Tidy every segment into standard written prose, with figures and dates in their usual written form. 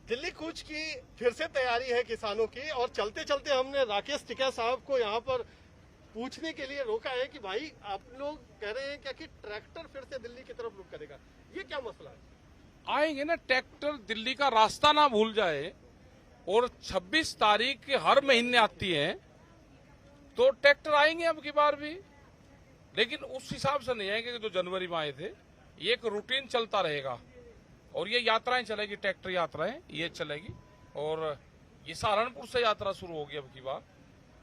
दिल्ली कूच की फिर से तैयारी है किसानों की, और चलते चलते हमने राकेश टिकैत साहब को यहाँ पर पूछने के लिए रोका है कि भाई आप लोग कह रहे हैं क्या कि ट्रैक्टर फिर से दिल्ली की तरफ रुख करेगा, ये क्या मसला है? आएंगे ना, ट्रैक्टर दिल्ली का रास्ता ना भूल जाए। और 26 तारीख के हर महीने आती है तो ट्रैक्टर आएंगे अब की बार भी, लेकिन उस हिसाब से नहीं आएंगे जो जनवरी में आए थे। ये एक रूटीन चलता रहेगा और ये यात्राएं चलेगी, ट्रैक्टर यात्राएं ये चलेगी। और ये सहारनपुर से यात्रा शुरू होगी अब की बार,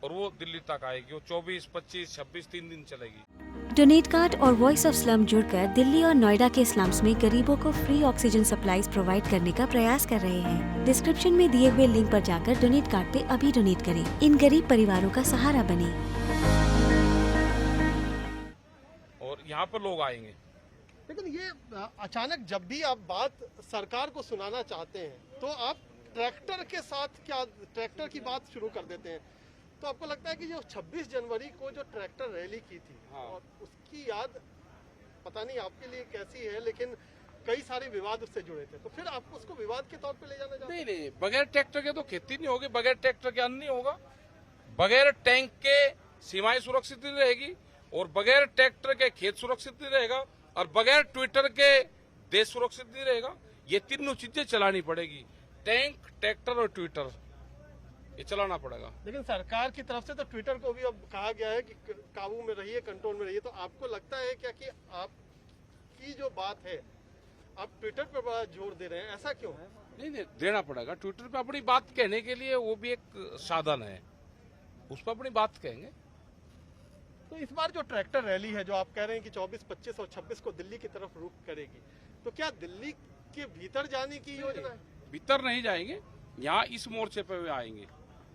और वो दिल्ली तक आएगी। वो 24, 25, 26 3 दिन चलेगी। डोनेट कार्ड और वॉइस ऑफ स्लम जुड़कर दिल्ली और नोएडा के स्लम्स में गरीबों को फ्री ऑक्सीजन सप्लाईज प्रोवाइड करने का प्रयास कर रहे हैं। डिस्क्रिप्शन में दिए हुए लिंक पर जाकर डोनेट कार्ड पे अभी डोनेट करें। इन गरीब परिवारों का सहारा बने। और यहाँ पर लोग आएंगे। लेकिन ये अचानक जब भी आप बात सरकार को सुनाना चाहते हैं तो आप ट्रैक्टर के साथ क्या ट्रैक्टर की बात शुरू कर देते हैं। तो आपको लगता है कि जो 26 जनवरी को जो ट्रैक्टर रैली की थी, हाँ। और उसकी याद पता नहीं आपके लिए कैसी है, लेकिन कई सारे विवाद उससे जुड़े थे, तो फिर आप उसको विवाद के तौर पे ले जाना चाहते हैं? नहीं, बगैर ट्रैक्टर के तो खेती नहीं होगी, बगैर ट्रैक्टर के अन्न नहीं होगा, बगैर टैंक के सीमाएं सुरक्षित नहीं रहेगी, और बगैर ट्रैक्टर के खेत सुरक्षित नहीं रहेगा, और बगैर ट्विटर के देश सुरक्षित नहीं रहेगा। ये तीनों चीजें चलानी पड़ेगी, टैंक, ट्रैक्टर और ट्विटर, ये चलाना पड़ेगा। लेकिन सरकार की तरफ से तो ट्विटर को भी अब कहा गया है कि काबू में रहिए, कंट्रोल में रहिए। तो आपको लगता है क्या कि आपकी जो बात है आप ट्विटर पर बड़ा जोर दे रहे हैं, ऐसा क्यों है? नहीं, देना पड़ेगा। ट्विटर पे अपनी बात कहने के लिए वो भी एक साधन है, उस पर अपनी बात कहेंगे। तो इस बार जो ट्रैक्टर रैली है, जो आप कह रहे हैं कि 24, 25 और 26 को दिल्ली की तरफ रुख करेगी, तो क्या दिल्ली के भीतर जाने की योजना है? भीतर नहीं जाएंगे, यहाँ इस मोर्चे पे वे आएंगे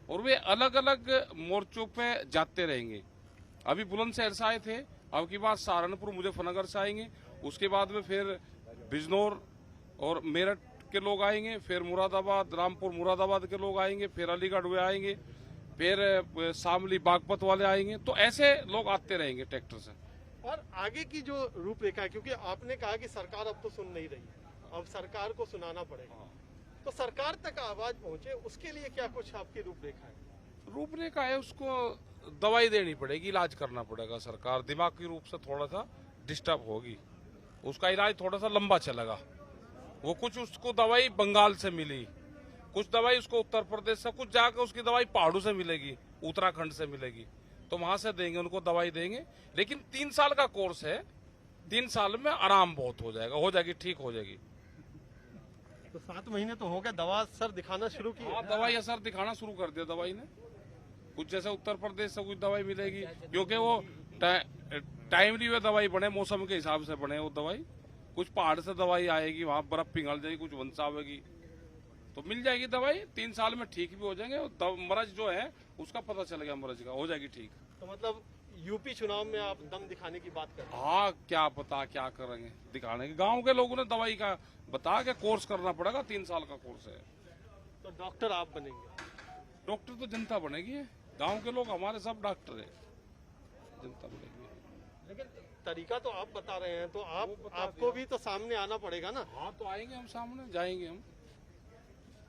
और वे अलग अलग मोर्चों पे जाते रहेंगे। अभी बुलंदशहर से आए थे, अब की बार सहारनपुर, मुजफ्फरनगर से आएंगे, उसके बाद में फिर बिजनौर और मेरठ के लोग आएंगे, फिर मुरादाबाद, रामपुर मुरादाबाद के लोग आएंगे, फिर अलीगढ़ वे आएंगे, फिर शामली बागपत वाले आएंगे। तो ऐसे लोग आते रहेंगे ट्रैक्टर से। और आगे की जो रूपरेखा है, क्योंकि आपने कहा कि सरकार अब तो सुन नहीं रही, अब सरकार को सुनाना पड़ेगा, तो सरकार तक आवाज पहुंचे, उसके लिए क्या कुछ आपकी रूपरेखा है? रूपरेखा है, उसको दवाई देनी पड़ेगी, इलाज करना पड़ेगा। सरकार दिमागी रूप से थोड़ा सा डिस्टर्ब होगी, उसका इलाज थोड़ा सा लंबा चलेगा। वो कुछ उसको दवाई बंगाल से मिली, कुछ दवाई उसको उत्तर प्रदेश से, कुछ जाकर उसकी दवाई पहाड़ों से मिलेगी, उत्तराखंड से मिलेगी, तो वहां से देंगे, उनको दवाई देंगे। लेकिन 3 साल का कोर्स है, 3 साल में आराम बहुत हो जाएगा, हो जाएगी, ठीक हो जाएगी। तो 7 महीने तो हो गए, दवा असर दिखाना शुरू की? हाँ, दवाई असर दिखाना शुरू कर दिया दवाई ने। कुछ जैसे उत्तर प्रदेश से कुछ दवाई मिलेगी, क्योंकि वो टाइमली वे दवाई बने, मौसम के हिसाब से बने वो दवाई। कुछ पहाड़ से दवाई आएगी, वहां बर्फ पिघल जाएगी, कुछ वंशावेगी, तो मिल जाएगी दवाई। 3 साल में ठीक भी हो जाएंगे। मर्ज जो है उसका पता चल गया, मर्ज का हो जाएगी ठीक। तो मतलब यूपी चुनाव में आप दम दिखाने की बात कर रहे हैं? हाँ, क्या पता क्या करेंगे दिखाने के। गांव के लोगों ने दवाई का बता के कोर्स करना पड़ेगा, 3 साल का कोर्स है। तो डॉक्टर आप बनेंगे? डॉक्टर तो जनता बनेगी, गांव के लोग हमारे सब डॉक्टर है, जनता बनेगी। लेकिन तरीका तो आप बता रहे हैं, तो आपको भी तो सामने आना पड़ेगा ना? हाँ, तो आएंगे हम सामने, जाएंगे हम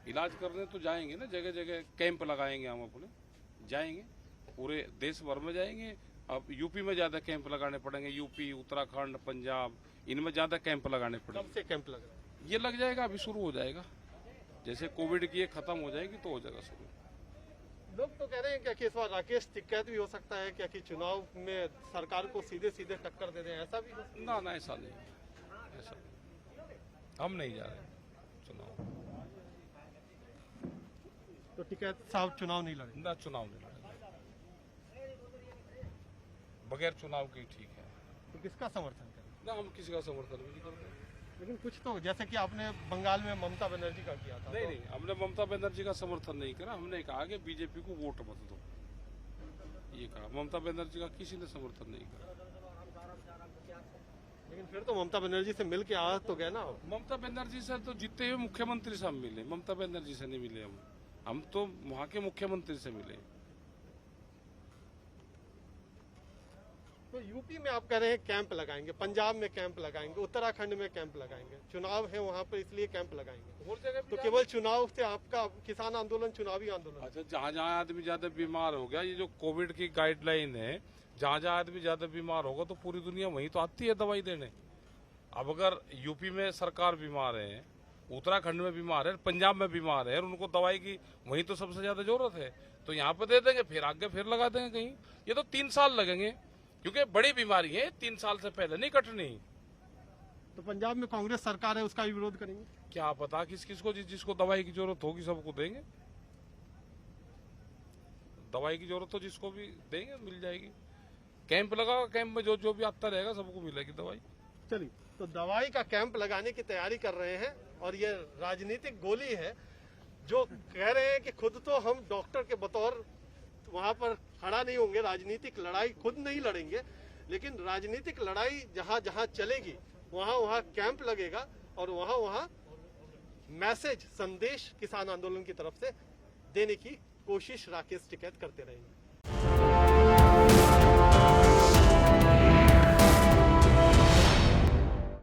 इलाज करने, तो जाएंगे ना, जगह जगह कैंप लगाएंगे हम अपने, जाएंगे पूरे देश भर में जाएंगे। अब यूपी में ज्यादा कैंप लगाने पड़ेंगे, यूपी, उत्तराखंड, पंजाब, इनमें ज्यादा कैंप लगाने पड़ेंगे। कब से कैंप लग रहा है? ये लग जाएगा, अभी शुरू हो जाएगा, जैसे कोविड की ये खत्म हो जाएगी तो हो जाएगा शुरू। लोग तो कह रहे हैं क्या कि इस बार राकेश टिकैत भी हो सकता है क्या कि चुनाव में सरकार को सीधे सीधे टक्कर दे दें, ऐसा भी हो सकता है? ना, ऐसा नहीं, ऐसा हम नहीं जा रहे चुनाव। तो टिकैत साहब चुनाव नहीं लड़े? ना, चुनाव नहीं लड़ेगा, बगैर चुनाव के ठीक है। तो किसका समर्थन करें? ना, हम किसी का समर्थन नहीं करते। लेकिन कुछ तो, जैसे कि आपने बंगाल में ममता बनर्जी का किया था। नहीं, हमने ममता बनर्जी का समर्थन नहीं करा। हमने कहा कि बीजेपी को वोट मत दो, ये कहा। ममता बनर्जी का किसी ने समर्थन नहीं करा। लेकिन फिर तो ममता बनर्जी से मिल के आ तो गए ना? ममता बनर्जी से तो जीते हुए मुख्यमंत्री से हम मिले, ममता बनर्जी से नहीं मिले हम तो वहां के मुख्यमंत्री से मिले। तो यूपी में आप कह रहे हैं कैंप लगाएंगे, पंजाब में कैंप लगाएंगे, उत्तराखंड में कैंप लगाएंगे, चुनाव है वहां पर इसलिए कैंप लगाएंगे। और जगह भी तो केवल चुनाव से आपका किसान आंदोलन चुनावी आंदोलन? अच्छा, जहाँ जहाँ आदमी ज्यादा बीमार हो गया, ये जो कोविड की गाइडलाइन है, जहाँ जहाँ आदमी ज्यादा बीमार होगा तो पूरी दुनिया वहीं तो आती है दवाई देने। अब अगर यूपी में सरकार बीमार है, उत्तराखंड में बीमार है, पंजाब में बीमार है और उनको दवाई की वहीं तो सबसे ज्यादा जरूरत है, तो यहाँ पे दे देंगे, फिर आगे फिर लगा देंगे कहीं। ये तो 3 साल लगेंगे, क्योंकि बड़ी बीमारी है, 3 साल से पहले नहीं कटनी। तो पंजाब में कांग्रेस सरकार है, उसका भी विरोध करेंगे? क्या पता किस किस को, जिसको दवाई की जरूरत होगी सबको देंगे दवाई की जरूरत, तो जिसको भी देंगे मिल जाएगी। कैंप लगा, कैंप में जो जो भी आता रहेगा सबको मिलेगी दवाई। चलिए, तो दवाई का कैंप लगाने की तैयारी कर रहे हैं और ये राजनीतिक गोली है जो कह रहे हैं कि खुद तो हम डॉक्टर के बतौर वहां पर खड़ा नहीं होंगे, राजनीतिक लड़ाई खुद नहीं लड़ेंगे, लेकिन राजनीतिक लड़ाई जहां जहां चलेगी वहां वहां कैंप लगेगा और वहां वहां मैसेज, संदेश किसान आंदोलन की तरफ से देने की कोशिश राकेश टिकैत करते रहेंगे।